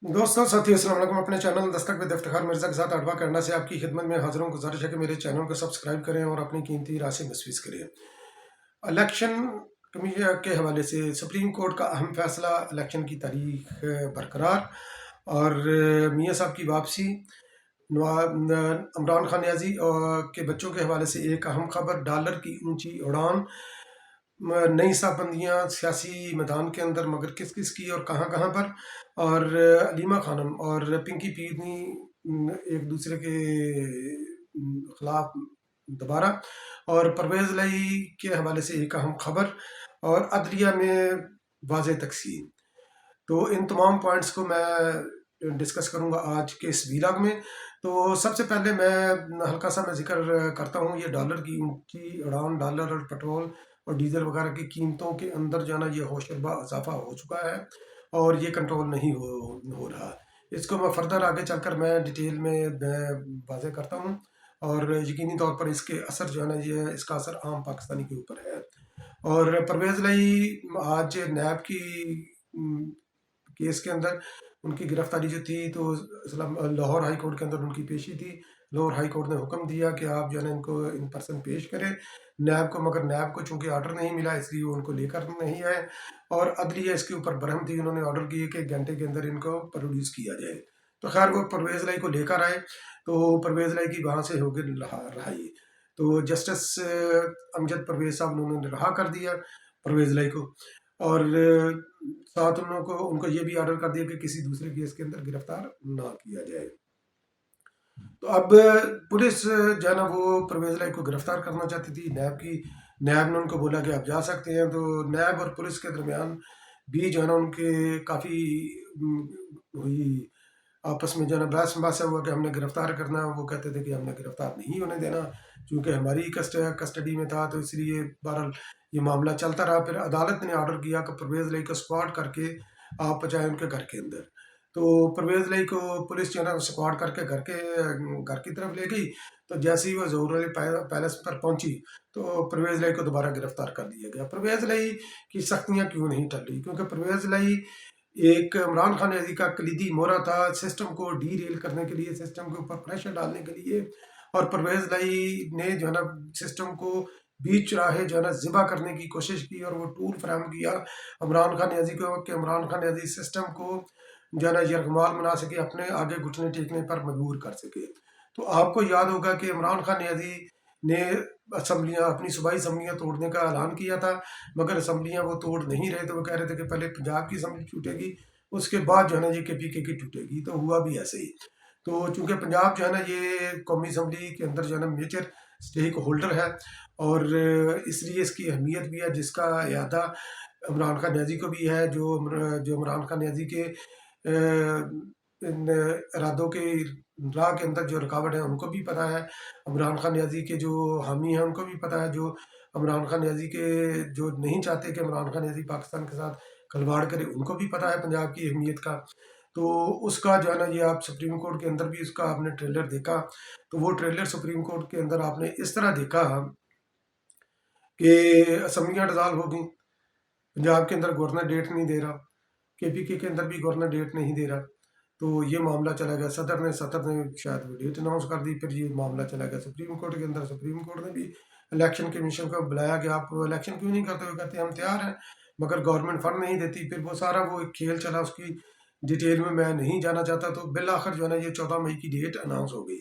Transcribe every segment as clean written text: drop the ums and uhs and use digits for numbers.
दोस्तों साथियों अस्सलाम वालेकुम। अपने चैनल दस्तक विद इफ्तिखार मिर्ज़ा के साथ अडवा करना से आपकी खिदमत में हाजिर हूँ। गुजारिश है कि मेरे चैनल को सब्सक्राइब करें और अपनी कीमती राय से मुस्फिस करें। इलेक्शन कमीशन के हवाले से सुप्रीम कोर्ट का अहम फैसला, इलेक्शन की तारीख बरकरार और मियाँ साहब की वापसी, इमरान खान न्याजी के बच्चों के हवाले से एक अहम खबर, डॉलर की ऊंची उड़ान, नई साहबंदियाँ सियासी मैदान के अंदर, मगर किस किस की और कहाँ कहाँ पर, और अलीमा खानम और पिंकी पीरनी एक दूसरे के खिलाफ दोबारा, और परवेज़ लाई के हवाले से एक अहम खबर, और अदलिया में वाज़ तकसीम। तो इन तमाम पॉइंट्स को मैं डिस्कस करूंगा आज के इस वीलॉग में। तो सबसे पहले मैं हल्का सा मैं जिक्र करता हूँ, ये डॉलर की ऊंची उड़ान, डॉलर और पेट्रोल और डीजल वगैरह की कीमतों के अंदर जो है ना, ये होशरुबा इजाफा हो चुका है और ये कंट्रोल नहीं हो रहा। इसको मैं फर्दर आगे चलकर मैं डिटेल में वाज़े करता हूँ, और यकीनी तौर पर इसके असर जो है ना, ये इसका असर आम पाकिस्तानी के ऊपर है। और परवेज़ लाई आज नैब की केस के अंदर उनकी गिरफ्तारी जो थी, तो लाहौर हाई कोर्ट के अंदर उनकी पेशी थी। लाहौर हाई कोर्ट ने हुक्म दिया कि आप जो है ना इनको इन पर्सन पेश करें नैब को, मगर नैब को चूंकि ऑर्डर नहीं मिला इसलिए वो उनको लेकर नहीं आए, और अदलिया इसके ऊपर बरहम थी। उन्होंने ऑर्डर किए कि 1 घंटे के अंदर इनको प्रोड्यूस किया जाए। तो खैर वो परवेज़ लाई को लेकर आए, तो परवेज़ लाई की वहाँ से हो गई रहाई। तो जस्टिस अमजद परवेज़ साहब ने उन्होंने रहा कर दिया परवेज़ लाई को, और साथ उन लोगों को उनको ये भी ऑर्डर कर दिया कि किसी दूसरे केस के अंदर गिरफ्तार ना किया जाए। तो अब पुलिस जो है ना वो परवेज़ लाई को गिरफ्तार करना चाहती थी। नैब ने उनको बोला कि आप जा सकते हैं। तो नैब और पुलिस के दरमियान भी जो है ना उनके काफ़ी हुई, आपस में जो है ना बहस मुबासा हुआ कि हमने गिरफ्तार करना है। वो कहते थे कि हमने गिरफ्तार नहीं होने देना, क्योंकि हमारी कस्टडी में था। तो इसलिए बहरहाल ये मामला चलता रहा। फिर अदालत ने ऑर्डर किया कि परवेज़ लाई को स्क्वाड करके आप पहुँचाएँ उनके घर के अंदर। तो परवेज़ लाई को पुलिस जो है ना स्क्वाड करके घर की तरफ ले गई। तो जैसे ही वो ज़हूर अली पैलेस पर पहुंची, तो परवेज़ लाई को दोबारा गिरफ्तार कर लिया गया। परवेज़ लाई की सख्तियाँ क्यों नहीं टल रही? क्योंकि परवेज़ लाई एक इमरान खान न्याजी का कलीदी मोहरा था सिस्टम को डी रेल करने के लिए, सिस्टम के ऊपर प्रेशर डालने के लिए। और परवेज़ लाई ने जो है ना सिस्टम को बीच चौराहे जो है ना ज़िबा करने की कोशिश की, और वो टूल फराहम किया इमरान खान न्याजी को कि इमरान खान न्याजी सिस्टम को जो है ना यरगमाल बना सके, अपने आगे घुटने टेकने पर मजबूर कर सके। तो आपको याद होगा कि इमरान खान न्याजी ने असम्बलियाँ, अपनी सूबाई असम्बलियाँ तोड़ने का ऐलान किया था, मगर असम्बलियाँ वो तोड़ नहीं रहे थे। वो कह रहे थे कि पहले पंजाब की असम्बली टूटेगी, उसके बाद जो है ना ये KPK की टूटेगी। तो हुआ भी ऐसे ही। तो चूंकि पंजाब जो है ना ये कौमी असम्बली के अंदर जो है ना मेजर स्टेक होल्डर है, और इसलिए इसकी अहमियत भी है, जिसका अयादा इमरान खान न्याजी को भी है। जो इमरान खान न्याजी के इन इरादों के राह के अंदर जो रुकावट है उनको भी पता है। इमरान खान न्याजी के जो हामी हैं उनको भी पता है। जो इमरान खान न्याजी के जो नहीं चाहते कि इमरान खान न्याजी पाकिस्तान के साथ खिलवाड़ करे, उनको भी पता है पंजाब की अहमियत का। तो उसका जो है ना ये आप सुप्रीम कोर्ट के अंदर भी उसका आपने ट्रेलर देखा। तो वो ट्रेलर सुप्रीम कोर्ट के अंदर आपने इस तरह देखा कि असम्बलियाँ डिज़ाल्व हो गई, पंजाब के अंदर गवर्नर डेट नहीं दे रहा, KPK के अंदर भी गवर्नर डेट नहीं दे रहा। तो ये मामला चला गया सदर ने शायद वो डेट अनाउंस कर दी। फिर ये मामला चला गया सुप्रीम कोर्ट के अंदर। सुप्रीम कोर्ट ने भी इलेक्शन कमीशन को बुलाया कि आप इलेक्शन क्यों नहीं करते? हुए कहते हैं हम तैयार हैं, मगर गवर्नमेंट फंड नहीं देती। फिर वो सारा वो एक खेल चला, उसकी डिटेल में मैं नहीं जाना चाहता। तो बिल आखिर जो है ना ये 14 मई की डेट अनाउंस हो गई।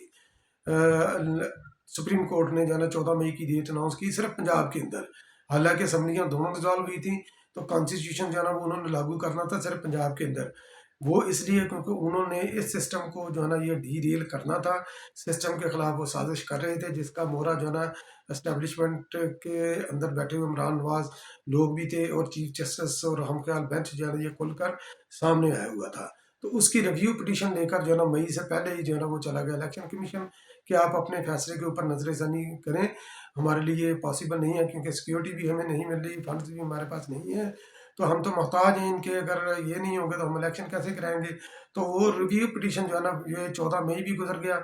सुप्रीम कोर्ट ने जो है ना 14 मई की डेट अनाउंस की सिर्फ पंजाब के अंदर। हालांकि असम्बलियाँ दोनों डिजॉल्व हुई थी, तो कॉन्स्टिट्यूशन जो है ना वो उन्होंने लागू करना था सिर्फ पंजाब के अंदर। वो इसलिए क्योंकि उन्होंने इस सिस्टम को जो है ना ये डी रेल करना था। सिस्टम के खिलाफ वो साजिश कर रहे थे, जिसका मोहरा जो है ना एस्टेब्लिशमेंट के अंदर बैठे हुए इमरान नवाज लोग भी थे, और चीफ जस्टिस और हम ख्याल बेंच जो है ना ये खुलकर सामने आया हुआ था। तो उसकी रिव्यू पिटीशन लेकर जो है ना मई से पहले ही जो है ना वो चला गया इलेक्शन कमीशन कि आप अपने फैसले के ऊपर नजरसानी करें। हमारे लिए पॉसिबल नहीं है, क्योंकि सिक्योरिटी भी हमें नहीं मिल रही, फंड्स भी हमारे पास नहीं है। तो हम तो मोहताज हैं इनके, अगर ये नहीं होंगे तो हम इलेक्शन कैसे कराएंगे? तो वो रिव्यू पिटीशन जो है ना ये 14 मई भी गुजर गया।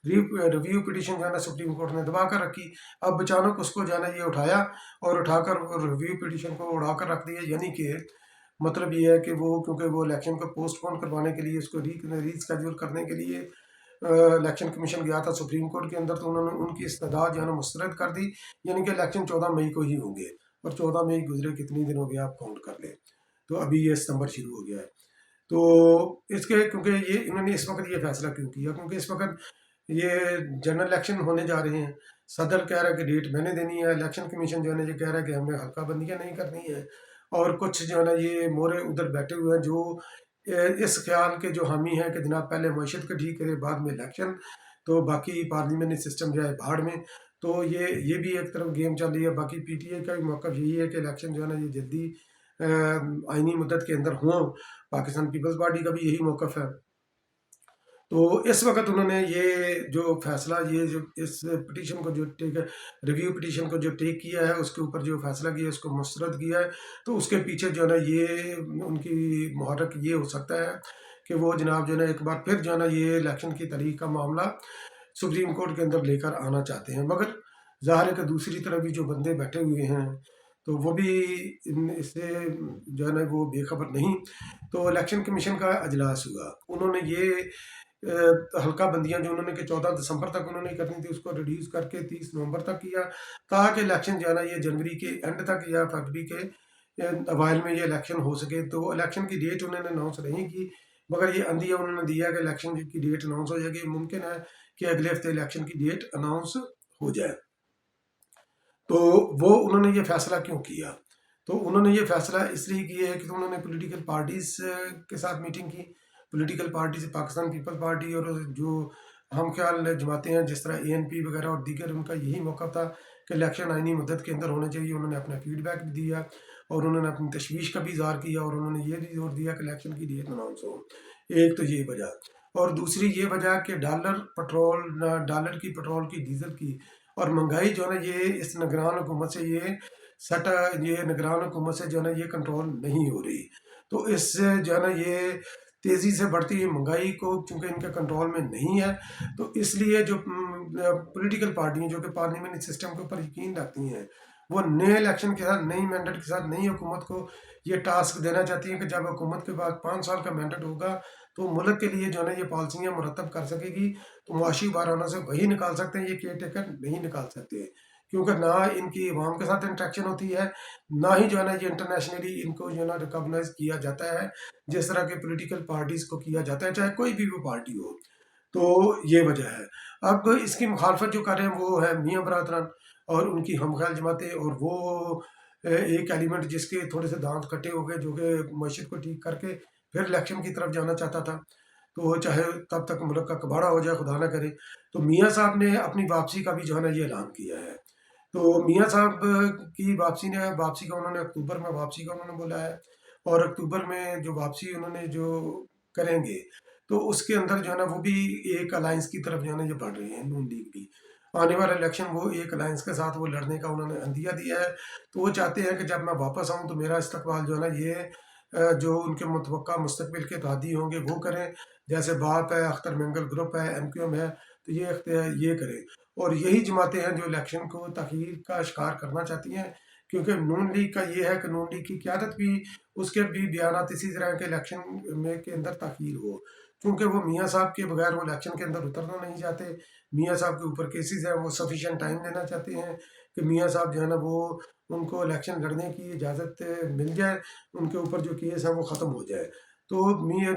रिव्यू पिटीशन जो है ना सुप्रीम कोर्ट ने दबा कर रखी। अब अचानक उसको जो है ना ये उठाया, और उठाकर रिव्यू पिटीशन को उड़ा कर रख दिया। यानी कि मतलब ये है कि वो क्योंकि वो इलेक्शन को पोस्ट पोन करवाने के लिए, उसको रीस्केड्यूल करने के लिए इलेक्शन कमीशन गया था सुप्रीम कोर्ट के अंदर, तो उन्होंने उनकी इस्तदाद जो है ना मुस्तरद कर दी, यानी कि इलेक्शन 14 मई को ही होंगे। और 14 मई गुजरे कितनी दिन हो गया आप काउंट कर लें, तो अभी ये सितंबर शुरू हो गया है। तो इसके क्योंकि ये इन्होंने इस वक्त ये फैसला क्यों किया, क्योंकि इस वक्त ये जनरल इलेक्शन होने जा रहे हैं। सदर कह रहा है कि डेट मैंने देनी है, इलेक्शन कमीशन जो है ना ये कह रहा है कि हमें हल्का बंदियाँ नहीं करनी है, और कुछ जो है ना ये मोरे उधर बैठे हुए हैं जो इस ख्याल के जो हामी हैं कि जनाब पहले मईशत को ठीक करे बाद में इलेक्शन, तो बाकी पार्लियामेंट्री सिस्टम जो है भाड़ में। तो ये भी एक तरफ गेम चल रही है। बाकी पीटीए का भी मौक़िफ़ यही है कि इलेक्शन जो है ना ये जल्दी आइनी मुद्दत के अंदर हों। पाकिस्तान पीपल्स पार्टी का भी यही मौक़िफ़ है। तो इस वक्त उन्होंने ये जो फैसला, ये जो इस पिटीशन को जो टेक रिव्यू पिटीशन को जो टेक किया है, उसके ऊपर जो फैसला किया है, उसको मुस्तरद किया है, तो उसके पीछे जो है ना ये उनकी मुहर्रक ये हो सकता है कि वो जनाब जो है ना एक बार फिर जो है ना ये इलेक्शन की तारीख का मामला सुप्रीम कोर्ट के अंदर लेकर आना चाहते हैं। मगर ज़ाहिर है कि दूसरी तरफ भी जो बंदे बैठे हुए हैं तो वो भी इससे जो है ना वो बेखबर नहीं। तो इलेक्शन कमीशन का अजलास हुआ, उन्होंने ये हल्का बंदियां जो उन्होंने कि 14 दिसंबर तक उन्होंने करनी थी उसको रिड्यूस करके 30 नवंबर तक किया, ताकि इलेक्शन जो है ना ये जनवरी के एंड तक या फरवरी के अवाइल में ये इलेक्शन हो सके। तो इलेक्शन की डेट उन्होंने अनाउंस नहीं की, मगर ये अंदिया उन्होंने दिया कि इलेक्शन की डेट अनाउंस हो जाएगी, मुमकिन है कि अगले हफ्ते इलेक्शन की डेट अनाउंस हो जाए। तो वो उन्होंने ये फैसला क्यों किया, तो उन्होंने ये फैसला इसलिए किया है कि उन्होंने पॉलिटिकल पार्टीज़ के साथ मीटिंग की। पॉलिटिकल पार्टी से पाकिस्तान पीपल पार्टी और जो हम ख्याल जमाते हैं जिस तरह एएनपी वगैरह और दीगर, उनका यही मौका था कि इलेक्शन आइनी मुद्दत के अंदर होने चाहिए। उन्होंने अपना फीडबैक भी दिया और उन्होंने अपनी तशवीश का भी इजहार किया, और उन्होंने ये भी जोर दिया कि इलेक्शन की डेट अनाउंस हो। एक तो ये वजह, और दूसरी ये वजह कि डॉलर की, पेट्रोल की, डीजल की और महंगाई जो है ना ये इस निगरान हुकूमत से ये निगरान हुकूमत से जो है ना ये कंट्रोल नहीं हो रही। तो इससे जो है ना ये तेज़ी से बढ़ती हुई महंगाई को चूँकि इनके कंट्रोल में नहीं है, तो इसलिए जो पॉलिटिकल पार्टियाँ जो कि पार्लियामेंट्री सिस्टम के ऊपर यकीन रखती हैं, वो नए इलेक्शन के साथ, नई मैंडेट के साथ, नई हुकूमत को ये टास्क देना चाहती हैं कि जब हुकूमत के बाद 5 साल का मैंडेट होगा तो मुल्क के लिए जो है ना ये पॉलिसियाँ मुरतब कर सकेगी। तो मुआशी बहरानों से वही निकाल सकते हैं, ये केयर टेकर नहीं निकाल सकते, क्योंकि ना इनकी अवाम के साथ इंटरेक्शन होती है, ना ही जो है ना ये इंटरनेशनली इनको जो है ना रिकॉग्नाइज किया जाता है जिस तरह के पॉलिटिकल पार्टीज़ को किया जाता है, चाहे कोई भी वो पार्टी हो। तो ये वजह है। अब इसकी मुखालफत जो कर रहे हैं वो है मियाँ बरादरान और उनकी हमख्याल जमातें, और वो एक एलिमेंट जिसके थोड़े से दांत कटे हो गए, जो कि मईशत को ठीक करके फिर इलेक्शन की तरफ जाना चाहता था। तो चाहे तब तक मुल्क का कबाड़ा हो जाए, खुदा ना करे। तो मियाँ साहब ने अपनी वापसी का भी जो है ना ये ऐलान किया है। तो मियाँ साहब की वापसी का उन्होंने अक्टूबर में वापसी का उन्होंने बोला है, और अक्टूबर में जो वापसी उन्होंने जो करेंगे तो उसके अंदर जो है ना वो भी एक अलायंस की तरफ जो है ना ये बढ़ रही है, नून लीग भी। आने वाला इलेक्शन वो एक अलायंस के साथ वो लड़ने का उन्होंने अंदिया दिया है। तो वो चाहते हैं कि जब मैं वापस आऊँ तो मेरा इस्तकबाल जो है ना ये जो उनके मुतवक्का मुस्तकबिल के इत्तेहादी होंगे वो करें। जैसे बाप है, अख्तर मेंगल ग्रुप है, एमक्यूएम है, तो ये करें। और यही जमातें हैं जो इलेक्शन को तखीर का शिकार करना चाहती हैं, क्योंकि नून लीग का ये है कि नून लीग की क़यादत भी, उसके भी बयानात इसी तरह के इलेक्शन में के अंदर ताख़ीर हो, क्योंकि वो मियाँ साहब के बगैर वो इलेक्शन के अंदर उतरना नहीं चाहते। मियाँ साहब के ऊपर केसेस हैं, वो सफिशिएंट टाइम देना चाहते हैं कि मियाँ साहब जो है ना वो उनको इलेक्शन लड़ने की इजाज़त मिल जाए, उनके ऊपर जो केस है वो ख़त्म हो जाए। तो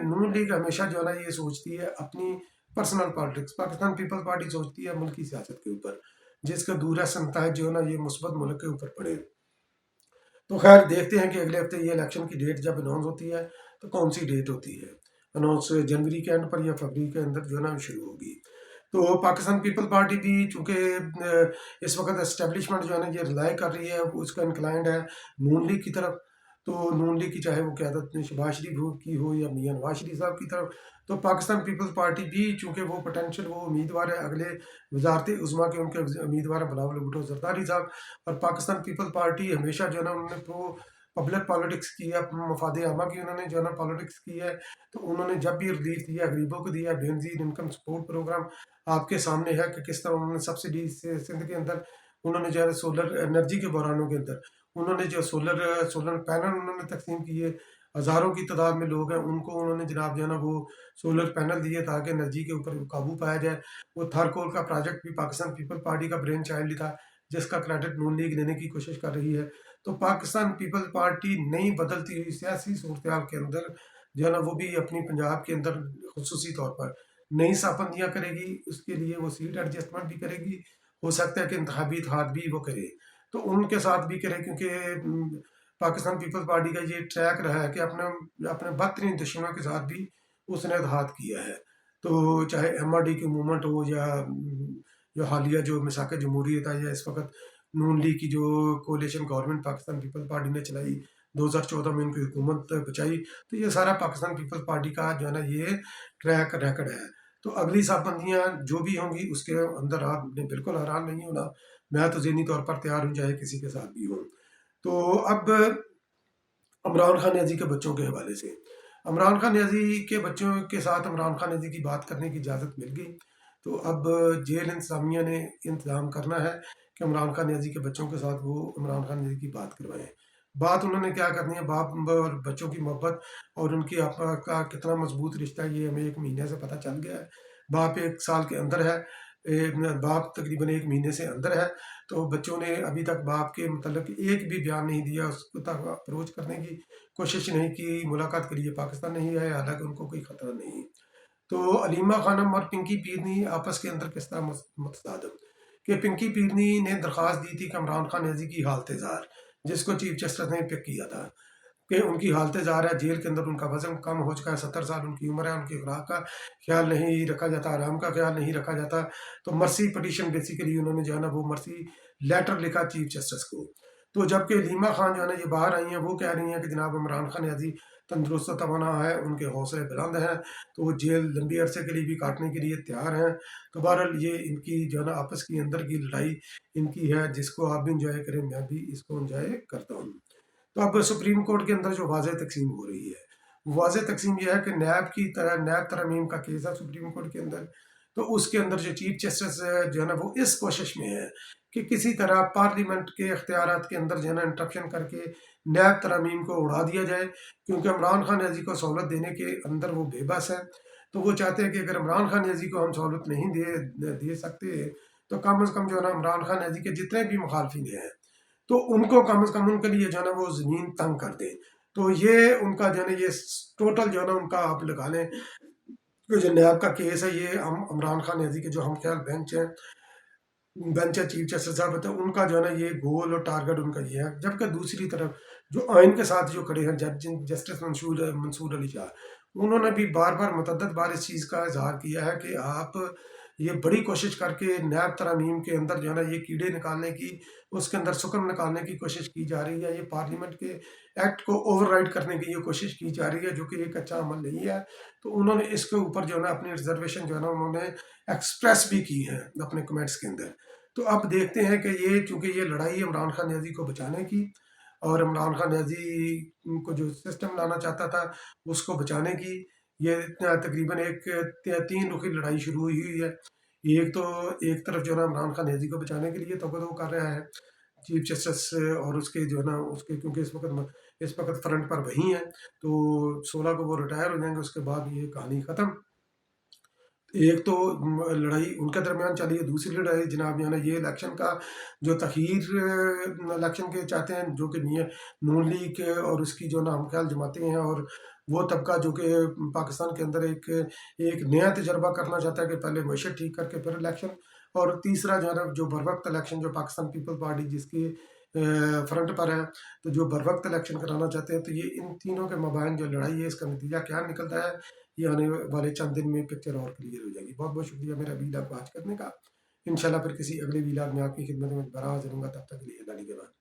नून लीग हमेशा जो है ना ये सोचती है अपनी पर्सनल पॉलिटिक्स, पाकिस्तान पीपल्स पार्टी सोचती है मुल्की सियासत के ऊपर, जिसका दूर नताइज जो है ना ये मुस्बत मुल्क के ऊपर पड़े। तो खैर देखते हैं कि अगले हफ्ते ये इलेक्शन की डेट जब अनाउंस होती है तो कौन सी डेट होती है। अनाउंस जनवरी के एंड पर या फरवरी के अंदर जो है ना शुरू होगी। तो पाकिस्तान पीपल पार्टी भी चूँकि इस वक्त एस्टेब्लिशमेंट जो है ना ये रिलाई कर रही है, उसका इंक्लाइंड है नून लीग की तरफ। तो नून लीग की चाहे वो क़यादत शहबाज शरीफ की हो या मियाँ नवाज शरीफ साहब की तरफ, तो पाकिस्तान पीपल्स पार्टी भी चूँकि वो पोटेंशियल वो उम्मीदवार है अगले वजारत उज़्मा के, उनके उम्मीदवार हैं बिलावल भुट्टो ज़रदारी साहब। और पाकिस्तान पीपल्स पार्टी हमेशा जो है ना उन्होंने प्रो पब्लिक पॉलिटिक्स की है, मफाद आमा की उन्होंने जो है ना पॉलिटिक्स की है। तो उन्होंने जब भी रिलीफ दिया, गरीबों को दिया, बेनज़ीर इनकम सपोर्ट प्रोग्राम आपके सामने है कि किस तरह उन्होंने सब्सिडी से सिंध के अंदर उन्होंने जो है सोलर एनर्जी के बहरानों के अंदर उन्होंने जो सोलर पैनल उन्होंने तकसीम किए, हज़ारों की तादाद में लोग हैं, उनको उन्होंने जनाब जो है ना वो सोलर पैनल दिए ताकि एनर्जी के ऊपर काबू पाया जाए। वो थरकोल का प्रोजेक्ट भी पाकिस्तान पीपल पार्टी का ब्रेन चाइल्ड था, जिसका क्रेडिट नून लीग लेने की कोशिश कर रही है। तो पाकिस्तान पीपल पार्टी नई बदलती हुई सियासी सूरत के अंदर जो है ना वो भी अपनी पंजाब के अंदर खसूसी तौर पर नई साबंदियाँ करेगी, उसके लिए वो सीट एडजस्टमेंट भी करेगी, हो सकता है कि इंतखाबी इत्तेहाद भी वो करे, तो उनके साथ भी करे, क्योंकि पाकिस्तान पीपल्स पार्टी का ये ट्रैक रहा है कि अपने अपने बदतरीन दुश्मनों के साथ भी उसने इत्तेहाद किया है। तो चाहे MRD की मूवमेंट हो या जो हालिया जो मिसाक जमहूरियत है, या इस वक्त नून लीग की जो कोलिशन गवर्नमेंट पाकिस्तान पीपल्स पार्टी ने चलाई, 2014 में उनकी हुकूमत बचाई, तो ये सारा पाकिस्तान पीपल्स पार्टी का जो है ना ये ट्रैक रिकॉर्ड है। तो अगली साबंदियाँ जो भी होंगी उसके अंदर आपने बिल्कुल हैरान नहीं होना, मैं तो ज़हनी तौर पर तैयार हूँ चाहे किसी के साथ भी हूँ। तो अब इमरान खान न्याजी के बच्चों के हवाले से, इमरान खान न्याजी के बच्चों के साथ इमरान खान न्याजी की बात करने की इजाज़त मिल गई। तो अब जेल इंतज़ामिया ने इंतज़ाम करना है कि इमरान खान न्याजी के बच्चों के साथ वो इमरान खान न्याजी की बात करवाएं। बात उन्होंने क्या करनी है, बाप और बच्चों की मोहब्बत और उनकी आपका का कितना मजबूत रिश्ता है, ये हमें 1 महीने से पता चल गया है। बाप 1 साल के अंदर है, बाप तकरीबन 1 महीने से अंदर है। तो बच्चों ने अभी तक बाप के मतलब एक भी बयान नहीं दिया, उसको तक अप्रोच करने की कोशिश नहीं की, मुलाकात के लिए पाकिस्तान नहीं आए, हालांकि उनको कोई खतरा नहीं। तो अलीमा खानम और पिंकी पीरनी आपस के अंदर किस तरह मुतसादम कि पिंकी पीरनी ने दरख्वास्त दी थी कि इमरान खान न्याजी की हालत जार, जिसको चीफ जस्टिस ने पिक किया था कि उनकी हालत जार है, जेल के अंदर उनका वजन कम हो चुका है, 70 साल उनकी उम्र है, उनकी खुराक का ख्याल नहीं रखा जाता, आराम का ख्याल नहीं रखा जाता। तो मर्सी पटिशन बेसिकली उन्होंने जो है ना वो मर्सी लेटर लिखा चीफ जस्टिस को। तो जबकि लीमा खान जो है ना ये बाहर आई हैं, वो कह रही हैं कि जनाब इमरान खान याजी तंदुरुस्त तवाना है, उनके हौसले बुलंद हैं, तो वो जेल लंबी अरसे के लिए भी काटने के लिए तैयार हैं। तो बहरहाल ये इनकी जो है ना आपस की अंदर की लड़ाई इनकी है, जिसको आप भी इंजॉय करें, मैं भी इसको इंजॉय करता हूँ। तो अब सुप्रीम कोर्ट के अंदर जो वाज़ेह तकसीम हो रही है, वाज़ेह तकसीम यह है कि नैब तरमीम का केस है सुप्रीम कोर्ट के अंदर। तो उसके अंदर जो चीफ जस्टिस जो है ना वो इस कोशिश में है कि किसी तरह पार्लियामेंट के अख्तियारात के अंदर जो है ना इंटरप्शन करके नैब तरमीम को उड़ा दिया जाए, क्योंकि इमरान खान याजी को सहूलत देने के अंदर वो बेबस है। तो वो चाहते हैं कि अगर इमरान खान याजी को हम सहूलत नहीं दे सकते, तो कम अज़ कम जो है ना इमरान खान याजी के जितने भी मुखालफिन हैं, तो उनको कम से कम उनके लिए जो है ना वो ज़मीन तंग कर दें। तो ये उनका जो है ना ये टोटल जो है ना उनका आप लगा लें कि जो नैब का केस है, ये हम इमरान खान याजी के जो हम ख्याल बेंच है चीफ जस्टिस साहब होते हैं, उनका जो है ना ये गोल और टारगेट उनका ये है। जबकि दूसरी तरफ जो आइन के साथ जो खड़े हैं जज जस्टिस मंसूर अली शाह, उन्होंने भी बार बार मुतद्दद बार इस चीज़ का इजहार किया है कि आप ये बड़ी कोशिश करके नैब तरमीम के अंदर जो है ना ये कीड़े निकालने की, उसके अंदर सुकम निकालने की कोशिश की जा रही है, ये पार्लियामेंट के एक्ट को ओवरराइड करने की ये कोशिश की जा रही है, जो कि एक अच्छा अमल नहीं है। तो उन्होंने इसके ऊपर जो है ना अपनी रिजर्वेशन जो है ना उन्होंने एक्सप्रेस भी की है अपने कमेंट्स के अंदर। तो अब देखते हैं कि ये चूँकि ये लड़ाई है इमरान खान न्याजी को बचाने की, और इमरान खान न्याजी को जो सिस्टम लाना चाहता था उसको बचाने की, ये तकरीबन एक 3 रुखी लड़ाई शुरू हुई हुई है। एक तो एक तरफ जो है ना इमरान खान न्याजी को बचाने के लिए तगदो कर रहा है चीफ जस्टिस, और उसके जो है ना उसके क्योंकि इस वक्त फ्रंट पर वही हैं, तो 16 को वो रिटायर हो जाएंगे, उसके बाद ये कहानी ख़त्म। एक तो लड़ाई उनके दरमियान चली है, दूसरी लड़ाई जनाब जो है ना ये इलेक्शन का जो तखीर इलेक्शन के चाहते हैं, जो कि नहीं है नून लीग और उसकी जो ना हम ख्याल जमाते हैं, और वो तबका जो कि पाकिस्तान के अंदर एक एक नया तजर्बा करना चाहता है कि पहले मैशत ठीक करके फिर इलेक्शन, और तीसरा जो है ना जो बर वक्त इलेक्शन जो पाकिस्तान पीपल पार्टी जिसकी फ्रंट पर है, तो जो बर वक्त इलेक्शन कराना चाहते हैं। तो ये इन तीनों के मबाइन जो लड़ाई है, इसका नतीजा क्या निकलता है, ये आने वाले चंद दिन में पिक्चर और क्लियर हो जाएगी। बहुत बहुत शुक्रिया मेरा वीलाग वॉच करने का। इंशाल्लाह फिर किसी अगले वीलाग में आपकी खिदमत में दोबारा हाजिर होऊंगा, तब तक के लिए अल्लाह निगहबान।